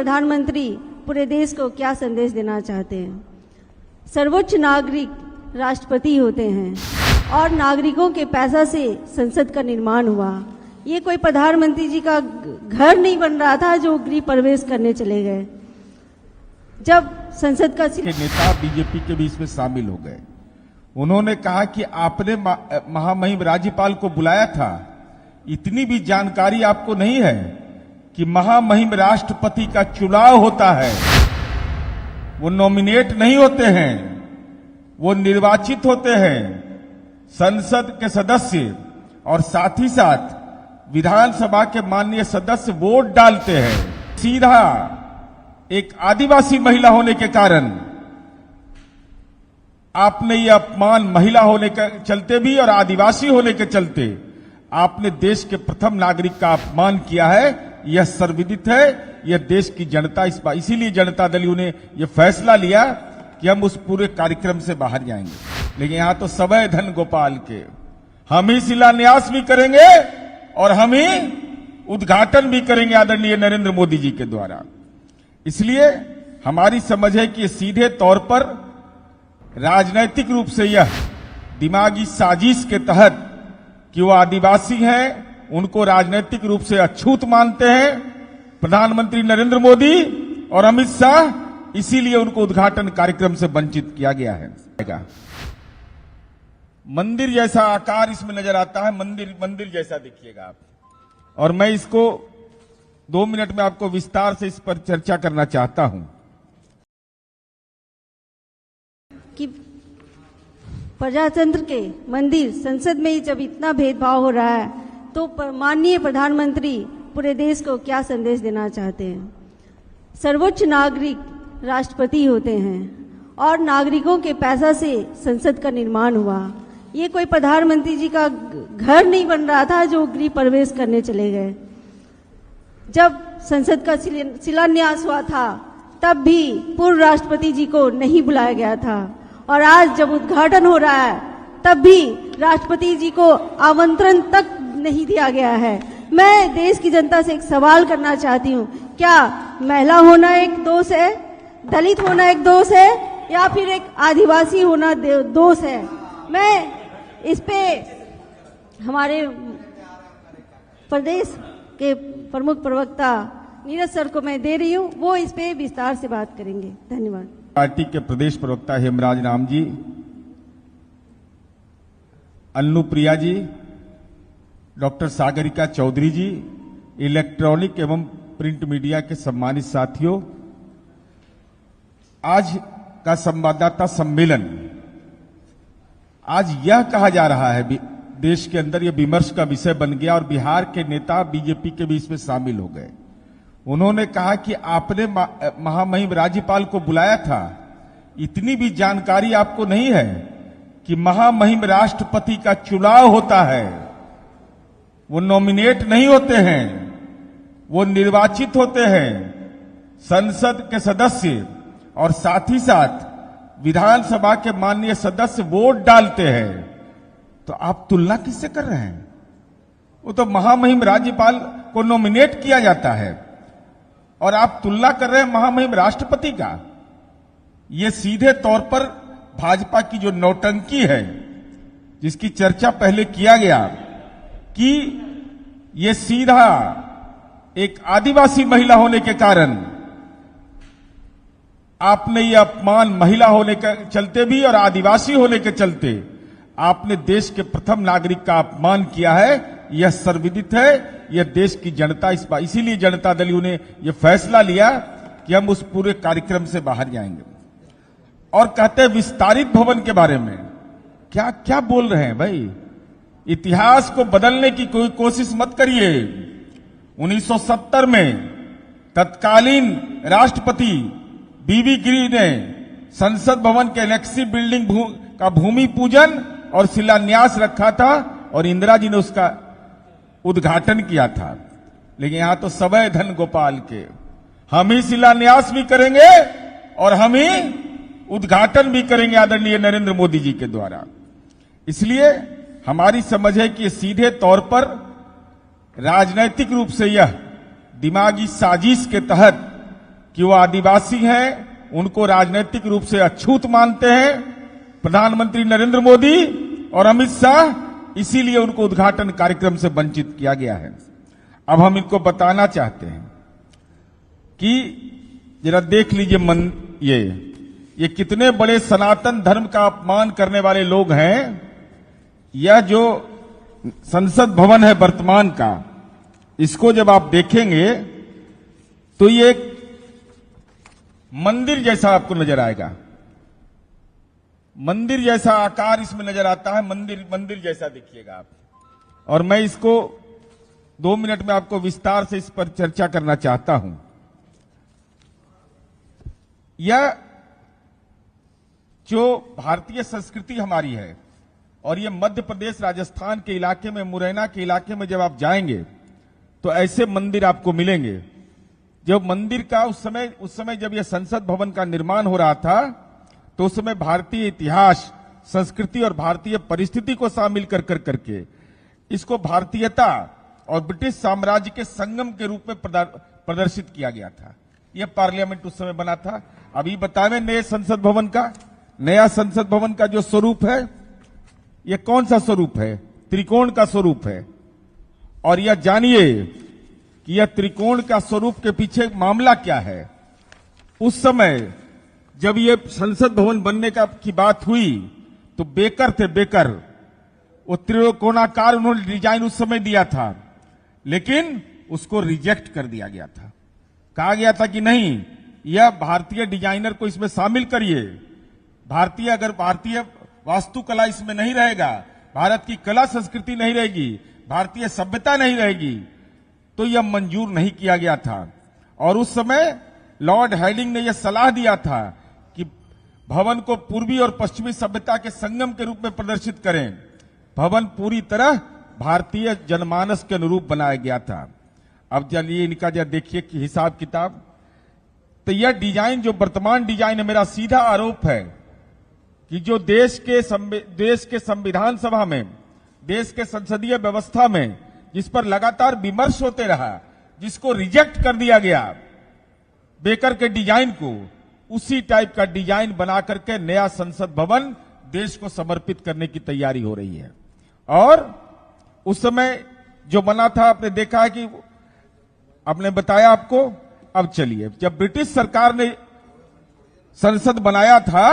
प्रधानमंत्री पूरे देश को क्या संदेश देना चाहते हैं? सर्वोच्च नागरिक राष्ट्रपति होते हैं और नागरिकों के पैसा से संसद का निर्माण हुआ। ये कोई प्रधानमंत्री जी का घर नहीं बन रहा था जो गृह प्रवेश करने चले गए। जब संसद का नेता बीजेपी के बीच में शामिल हो गए, उन्होंने कहा कि आपने महामहिम राज्यपाल को बुलाया था, इतनी भी जानकारी आपको नहीं है कि महामहिम राष्ट्रपति का चुनाव होता है। वो नॉमिनेट नहीं होते हैं, वो निर्वाचित होते हैं। संसद के सदस्य और साथ ही साथ विधानसभा के माननीय सदस्य वोट डालते हैं। सीधा एक आदिवासी महिला होने के कारण आपने ये अपमान, महिला होने के चलते भी और आदिवासी होने के चलते आपने देश के प्रथम नागरिक का अपमान किया है। यह सर्वविदित है। यह देश की जनता इसीलिए जनता दल ने यह फैसला लिया कि हम उस पूरे कार्यक्रम से बाहर जाएंगे। लेकिन यहां तो सबय धन गोपाल के, हम ही शिलान्यास भी करेंगे और हम ही उद्घाटन भी करेंगे आदरणीय नरेंद्र मोदी जी के द्वारा। इसलिए हमारी समझ है कि सीधे तौर पर राजनैतिक रूप से यह दिमागी साजिश के तहत कि वो आदिवासी हैं, उनको राजनीतिक रूप से अछूत मानते हैं प्रधानमंत्री नरेंद्र मोदी और अमित शाह, इसीलिए उनको उद्घाटन कार्यक्रम से वंचित किया गया है। मंदिर जैसा आकार इसमें नजर आता है, मंदिर जैसा देखिएगा आप। और मैं इसको 2 मिनट में आपको विस्तार से इस पर चर्चा करना चाहता हूं कि प्रजातंत्र के मंदिर संसद में ही जब इतना भेदभाव हो रहा है तो माननीय प्रधानमंत्री पूरे देश को क्या संदेश देना चाहते हैं? सर्वोच्च नागरिक राष्ट्रपति होते हैं और नागरिकों के पैसा से संसद का निर्माण हुआ। ये कोई प्रधानमंत्री जी का घर नहीं बन रहा था जो गृह प्रवेश करने चले गए। जब संसद का शिलान्यास हुआ था तब भी पूर्व राष्ट्रपति जी को नहीं बुलाया गया था, और आज जब उद्घाटन हो रहा है तब भी राष्ट्रपति जी को आमंत्रण तक नहीं दिया गया है। मैं देश की जनता से एक सवाल करना चाहती हूँ, क्या महिला होना एक दोष है, दलित होना एक दोष है, या फिर एक आदिवासी होना दोष है? मैं इस पे हमारे प्रदेश के प्रमुख प्रवक्ता नीरज सर को मैं दे रही हूँ, वो इस पे विस्तार से बात करेंगे। धन्यवाद। पार्टी के प्रदेश प्रवक्ता हेमराज राम जी, अन्नुप्रिया जी, डॉक्टर सागरिका चौधरी जी, इलेक्ट्रॉनिक एवं प्रिंट मीडिया के सम्मानित साथियों, आज का संवाददाता सम्मेलन, आज यह कहा जा रहा है देश के अंदर यह विमर्श का विषय बन गया और बिहार के नेता बीजेपी के बीच में शामिल हो गए। उन्होंने कहा कि आपने महामहिम राज्यपाल को बुलाया था, इतनी भी जानकारी आपको नहीं है कि महामहिम राष्ट्रपति का चुनाव होता है। वो नॉमिनेट नहीं होते हैं, वो निर्वाचित होते हैं। संसद के सदस्य और साथ ही साथ विधानसभा के माननीय सदस्य वोट डालते हैं। तो आप तुलना किससे कर रहे हैं? वो तो महामहिम राज्यपाल को नॉमिनेट किया जाता है और आप तुलना कर रहे हैं महामहिम राष्ट्रपति का। ये सीधे तौर पर भाजपा की जो नौटंकी है, जिसकी चर्चा पहले किया गया कि ये सीधा एक आदिवासी महिला होने के कारण आपने ये अपमान, महिला होने के चलते भी और आदिवासी होने के चलते आपने देश के प्रथम नागरिक का अपमान किया है। यह सर्वविदित है। यह देश की जनता इसीलिए जनता दल ने यह फैसला लिया कि हम उस पूरे कार्यक्रम से बाहर जाएंगे। और कहते हैं विस्तारित भवन के बारे में, क्या क्या बोल रहे हैं भाई? इतिहास को बदलने की कोई कोशिश मत करिए। 1970 में तत्कालीन राष्ट्रपति बीबी गिरी ने संसद भवन के एनेक्सी बिल्डिंग का भूमि पूजन और शिलान्यास रखा था और इंदिरा जी ने उसका उद्घाटन किया था। लेकिन यहां तो सबय धन गोपाल के, हम ही शिलान्यास भी करेंगे और हम ही उद्घाटन भी करेंगे आदरणीय नरेंद्र मोदी जी के द्वारा। इसलिए हमारी समझ है कि सीधे तौर पर राजनैतिक रूप से यह दिमागी साजिश के तहत कि वो आदिवासी हैं, उनको राजनीतिक रूप से अछूत मानते हैं प्रधानमंत्री नरेंद्र मोदी और अमित शाह, इसीलिए उनको उद्घाटन कार्यक्रम से वंचित किया गया है। अब हम इनको बताना चाहते हैं कि जरा देख लीजिए ये कितने बड़े सनातन धर्म का अपमान करने वाले लोग हैं। यह जो संसद भवन है वर्तमान का, इसको जब आप देखेंगे तो ये एक मंदिर जैसा आपको नजर आएगा। मंदिर जैसा आकार इसमें नजर आता है, मंदिर जैसा देखिएगा आप। और मैं इसको 2 मिनट में आपको विस्तार से इस पर चर्चा करना चाहता हूं। यह जो भारतीय संस्कृति हमारी है, और ये मध्य प्रदेश राजस्थान के इलाके में, मुरैना के इलाके में जब आप जाएंगे तो ऐसे मंदिर आपको मिलेंगे। जब मंदिर का उस समय जब यह संसद भवन का निर्माण हो रहा था, तो उस समय भारतीय इतिहास, संस्कृति और भारतीय परिस्थिति को शामिल करके इसको भारतीयता और ब्रिटिश साम्राज्य के संगम के रूप में प्रदर्शित किया गया था। यह पार्लियामेंट उस समय बना था। अभी बतावे नए संसद भवन का, नया संसद भवन का जो स्वरूप है, यह कौन सा स्वरूप है? त्रिकोण का स्वरूप है। और यह जानिए कि यह त्रिकोण का स्वरूप के पीछे मामला क्या है। उस समय जब यह संसद भवन बनने की बात हुई तो बेकर वो त्रिकोणाकार उन्होंने डिजाइन उस समय दिया था, लेकिन उसको रिजेक्ट कर दिया गया था। कहा गया था कि नहीं, यह भारतीय डिजाइनर को इसमें शामिल करिए। भारतीय वास्तुकला इसमें नहीं रहेगा, भारत की कला संस्कृति नहीं रहेगी, भारतीय सभ्यता नहीं रहेगी, तो यह मंजूर नहीं किया गया था। और उस समय लॉर्ड हेडिंग ने यह सलाह दिया था कि भवन को पूर्वी और पश्चिमी सभ्यता के संगम के रूप में प्रदर्शित करें। भवन पूरी तरह भारतीय जनमानस के अनुरूप बनाया गया था। अब चलिए इनका जरा देखिए कि हिसाब किताब। तो यह डिजाइन जो वर्तमान डिजाइन है, मेरा सीधा आरोप है कि जो देश के संविधान सभा में, देश के संसदीय व्यवस्था में जिस पर लगातार विमर्श होते रहा, जिसको रिजेक्ट कर दिया गया बेकर के डिजाइन को, उसी टाइप का डिजाइन बना करके नया संसद भवन देश को समर्पित करने की तैयारी हो रही है। और उस समय जो बना था, आपने देखा है कि आपने बताया आपको। अब चलिए, जब ब्रिटिश सरकार ने संसद बनाया था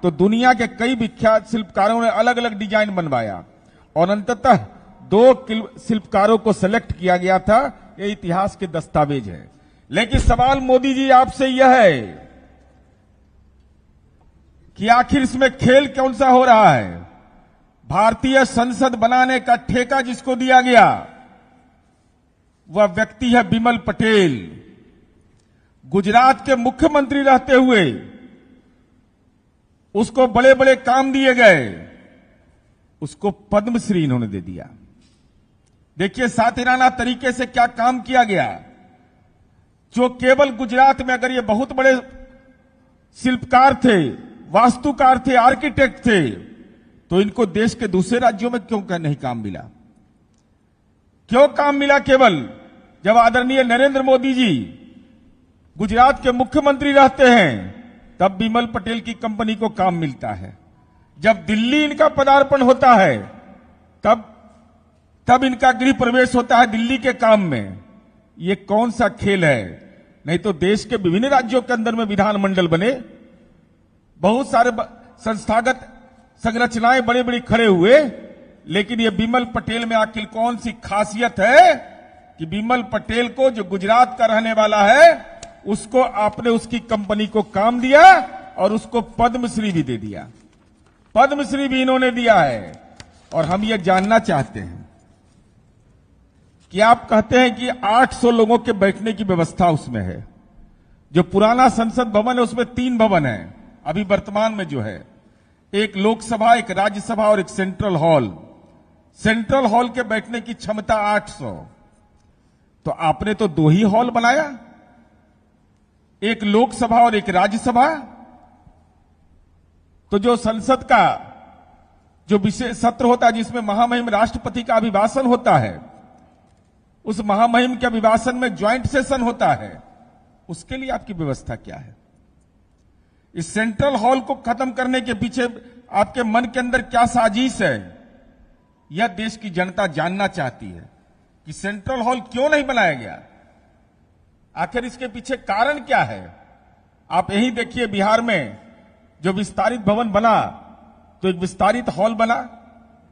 तो दुनिया के कई विख्यात शिल्पकारों ने अलग अलग डिजाइन बनवाया और अंततः 2 शिल्पकारों को सेलेक्ट किया गया था। यह इतिहास के दस्तावेज है। लेकिन सवाल मोदी जी आपसे यह है कि आखिर इसमें खेल कौन सा हो रहा है? भारतीय संसद बनाने का ठेका जिसको दिया गया वह व्यक्ति है बिमल पटेल। गुजरात के मुख्यमंत्री रहते हुए उसको बड़े बड़े काम दिए गए, उसको पद्मश्री इन्होंने दे दिया। देखिए सातिराना तरीके से क्या काम किया गया। जो केवल गुजरात में, अगर ये बहुत बड़े शिल्पकार थे, वास्तुकार थे, आर्किटेक्ट थे, तो इनको देश के दूसरे राज्यों में क्यों नहीं काम मिला? क्यों काम मिला केवल जब आदरणीय नरेंद्र मोदी जी गुजरात के मुख्यमंत्री रहते हैं, तब बिमल पटेल की कंपनी को काम मिलता है। जब दिल्ली इनका पदार्पण होता है, तब इनका गृह प्रवेश होता है दिल्ली के काम में। ये कौन सा खेल है? नहीं तो देश के विभिन्न राज्यों के अंदर में विधानमंडल बने, बहुत सारे संस्थागत संरचनाएं बड़ी बड़ी खड़े हुए, लेकिन ये बिमल पटेल में आखिर कौन सी खासियत है कि बिमल पटेल को, जो गुजरात का रहने वाला है, उसको आपने उसकी कंपनी को काम दिया और उसको पद्मश्री भी दे दिया। पद्मश्री भी इन्होंने दिया है। और हम ये जानना चाहते हैं कि आप कहते हैं कि 800 लोगों के बैठने की व्यवस्था उसमें है। जो पुराना संसद भवन है उसमें 3 भवन है अभी वर्तमान में जो है, एक लोकसभा, एक राज्यसभा और एक सेंट्रल हॉल। सेंट्रल हॉल के बैठने की क्षमता 800। तो आपने तो 2 ही हॉल बनाया, एक लोकसभा और एक राज्यसभा। तो जो संसद का जो विशेष सत्र होता है जिसमें महामहिम राष्ट्रपति का अभिभाषण होता है, उस महामहिम के अभिभाषण में ज्वाइंट सेशन होता है। उसके लिए आपकी व्यवस्था क्या है? इस सेंट्रल हॉल को खत्म करने के पीछे आपके मन के अंदर क्या साजिश है? यह देश की जनता जानना चाहती है कि सेंट्रल हॉल क्यों नहीं बनाया गया, आखिर इसके पीछे कारण क्या है? आप यही देखिए, बिहार में जो विस्तारित भवन बना, तो एक विस्तारित हॉल बना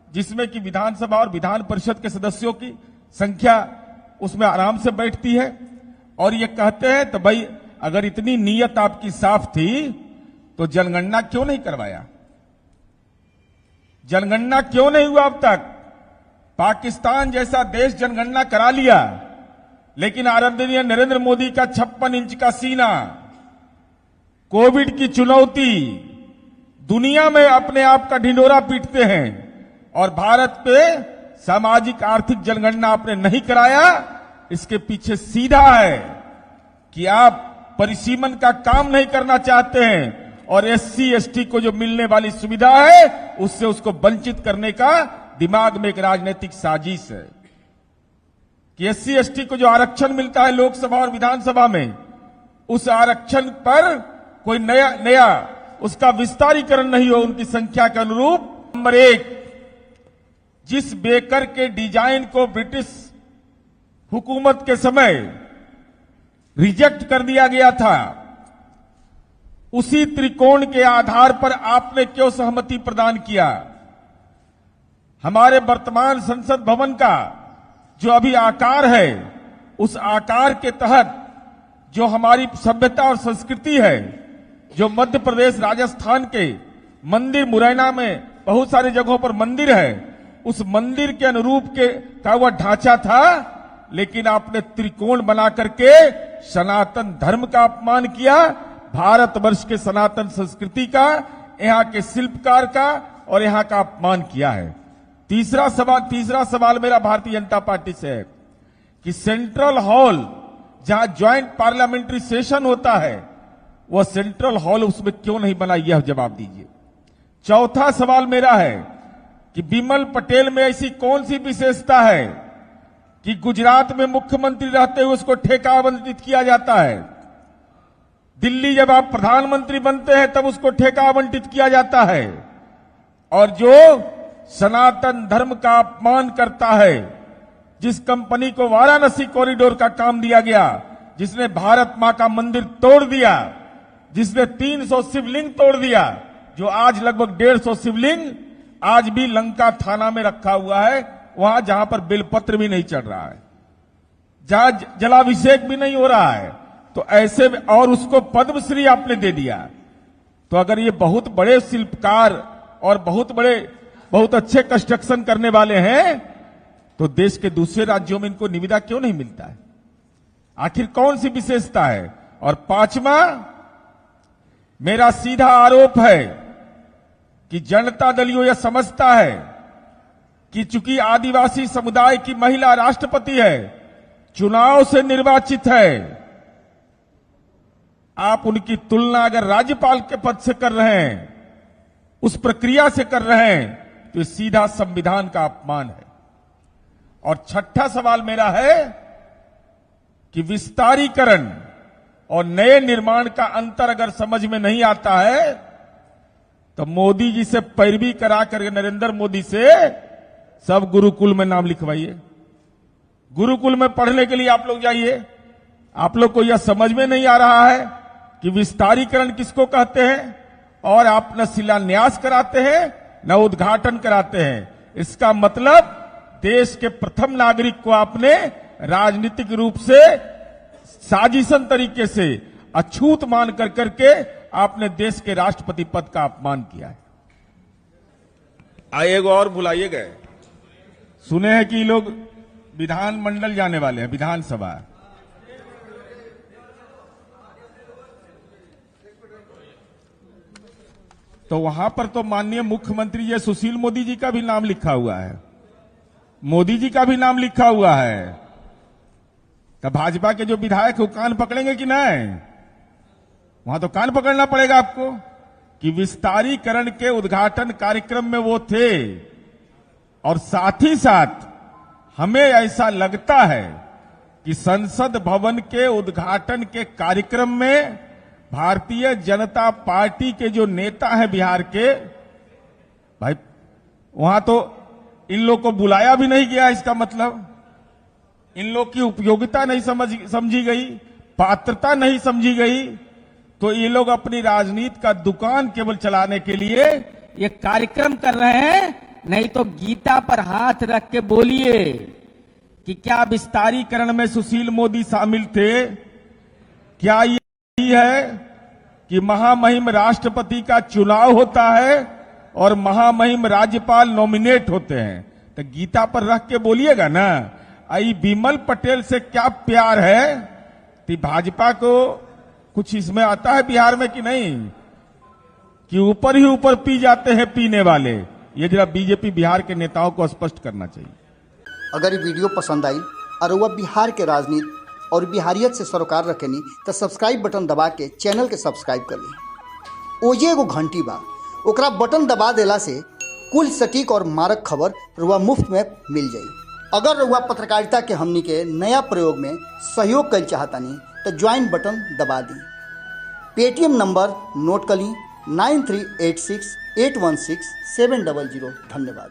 जिसमें कि विधानसभा और विधान परिषद के सदस्यों की संख्या उसमें आराम से बैठती है। और ये कहते हैं तो भाई अगर इतनी नीयत आपकी साफ थी तो जनगणना क्यों नहीं करवाया? जनगणना क्यों नहीं हुआ अब तक? पाकिस्तान जैसा देश जनगणना करा लिया, लेकिन आदरणीय नरेंद्र मोदी का 56 इंच का सीना, कोविड की चुनौती, दुनिया में अपने आप का ढिंढोरा पीटते हैं और भारत पे सामाजिक आर्थिक जनगणना आपने नहीं कराया। इसके पीछे सीधा है कि आप परिसीमन का काम नहीं करना चाहते हैं और एससी एसटी को जो मिलने वाली सुविधा है उससे उसको वंचित करने का दिमाग में एक राजनीतिक साजिश है कि एससी एसटी को जो आरक्षण मिलता है लोकसभा और विधानसभा में, उस आरक्षण पर कोई नया उसका विस्तारीकरण नहीं हो उनकी संख्या के अनुरूप। नंबर 1, जिस बेकर के डिजाइन को ब्रिटिश हुकूमत के समय रिजेक्ट कर दिया गया था, उसी त्रिकोण के आधार पर आपने क्यों सहमति प्रदान किया? हमारे वर्तमान संसद भवन का जो अभी आकार है, उस आकार के तहत जो हमारी सभ्यता और संस्कृति है, जो मध्य प्रदेश राजस्थान के मंदिर, मुरैना में बहुत सारी जगहों पर मंदिर है, उस मंदिर के अनुरूप का वह ढांचा था, लेकिन आपने त्रिकोण बना करके सनातन धर्म का अपमान किया, भारतवर्ष के सनातन संस्कृति का, यहां के शिल्पकार का और यहां का अपमान किया है। तीसरा सवाल मेरा भारतीय जनता पार्टी से है कि सेंट्रल हॉल जहां ज्वाइंट पार्लियामेंट्री सेशन होता है, वह सेंट्रल हॉल उसमें क्यों नहीं बना, यह जवाब दीजिए। चौथा सवाल मेरा है कि बिमल पटेल में ऐसी कौन सी विशेषता है कि गुजरात में मुख्यमंत्री रहते हुए उसको ठेका आवंटित किया जाता है, दिल्ली जब आप प्रधानमंत्री बनते हैं तब उसको ठेका आवंटित किया जाता है, और जो सनातन धर्म का अपमान करता है, जिस कंपनी को वाराणसी कॉरिडोर का काम दिया गया, जिसने भारत मां का मंदिर तोड़ दिया, जिसने 300 शिवलिंग तोड़ दिया, जो आज लगभग 150 शिवलिंग आज भी लंका थाना में रखा हुआ है, वहां जहां पर बेलपत्र भी नहीं चढ़ रहा है, जहां जलाभिषेक भी नहीं हो रहा है, तो ऐसे और उसको पद्मश्री आपने दे दिया। तो अगर ये बहुत बड़े शिल्पकार और बहुत अच्छे कंस्ट्रक्शन करने वाले हैं, तो देश के दूसरे राज्यों में इनको निविदा क्यों नहीं मिलता है? आखिर कौन सी विशेषता है? और पांचवा, मेरा सीधा आरोप है कि जनता दल यह समझता है कि चूंकि आदिवासी समुदाय की महिला राष्ट्रपति है, चुनाव से निर्वाचित है, आप उनकी तुलना अगर राज्यपाल के पद से कर रहे हैं, उस प्रक्रिया से कर रहे हैं, तो ये सीधा संविधान का अपमान है। और छठा सवाल मेरा है कि विस्तारीकरण और नए निर्माण का अंतर अगर समझ में नहीं आता है, तो मोदी जी से पैरवी करा करके नरेंद्र मोदी से सब गुरुकुल में नाम लिखवाइए, गुरुकुल में पढ़ने के लिए आप लोग जाइए। आप लोग को यह समझ में नहीं आ रहा है कि विस्तारीकरण किसको कहते हैं, और आप न शिलान्यास कराते हैं न उद्घाटन कराते हैं। इसका मतलब देश के प्रथम नागरिक को आपने राजनीतिक रूप से साजिशन तरीके से अछूत मान करके आपने देश के राष्ट्रपति पद का अपमान किया है। आइएगा और बुलाइए गए, सुने हैं कि ये लोग विधानमंडल जाने वाले हैं, विधानसभा। तो वहां पर तो माननीय मुख्यमंत्री जी सुशील मोदी जी का भी नाम लिखा हुआ है, मोदी जी का भी नाम लिखा हुआ है। तो भाजपा के जो विधायक वो कान पकड़ेंगे कि नहीं? वहां तो कान पकड़ना पड़ेगा आपको कि विस्तारीकरण के उद्घाटन कार्यक्रम में वो थे। और साथ ही साथ हमें ऐसा लगता है कि संसद भवन के उद्घाटन के कार्यक्रम में भारतीय जनता पार्टी के जो नेता हैं बिहार के, भाई वहां तो इन लोग को बुलाया भी नहीं गया। इसका मतलब इन लोग की उपयोगिता नहीं समझी गई, पात्रता नहीं समझी गई, तो ये लोग अपनी राजनीति का दुकान केवल चलाने के लिए ये कार्यक्रम कर रहे हैं। नहीं तो गीता पर हाथ रख के बोलिए कि क्या विस्तारीकरण में सुशील मोदी शामिल थे? क्या ये है कि महामहिम राष्ट्रपति का चुनाव होता है और महामहिम राज्यपाल नॉमिनेट होते हैं? तो गीता पर रख के बोलिएगा ना। आई बिमल पटेल से क्या प्यार है? कि भाजपा को कुछ इसमें आता है बिहार में कि नहीं, कि ऊपर ही ऊपर पी जाते हैं पीने वाले? ये जरा बीजेपी बिहार के नेताओं को स्पष्ट करना चाहिए। अगर ये वीडियो पसंद आई और वह बिहार के राजनीति और बिहारियत से सरोकार रखेनी तो सब्सक्राइब बटन दबा के चैनल के सब्सक्राइब कर ली। ओजे एगो घंटी बा, ओकरा बटन दबा देला से कुल सटीक और मारक खबर रुआ मुफ्त में मिल जाई। अगर रुआ पत्रकारिता के हमनी के नया प्रयोग में सहयोग कर चाहतानी तो ज्वाइन बटन दबा दी। पेटीएम नंबर नोट कर ली 9386816700। धन्यवाद।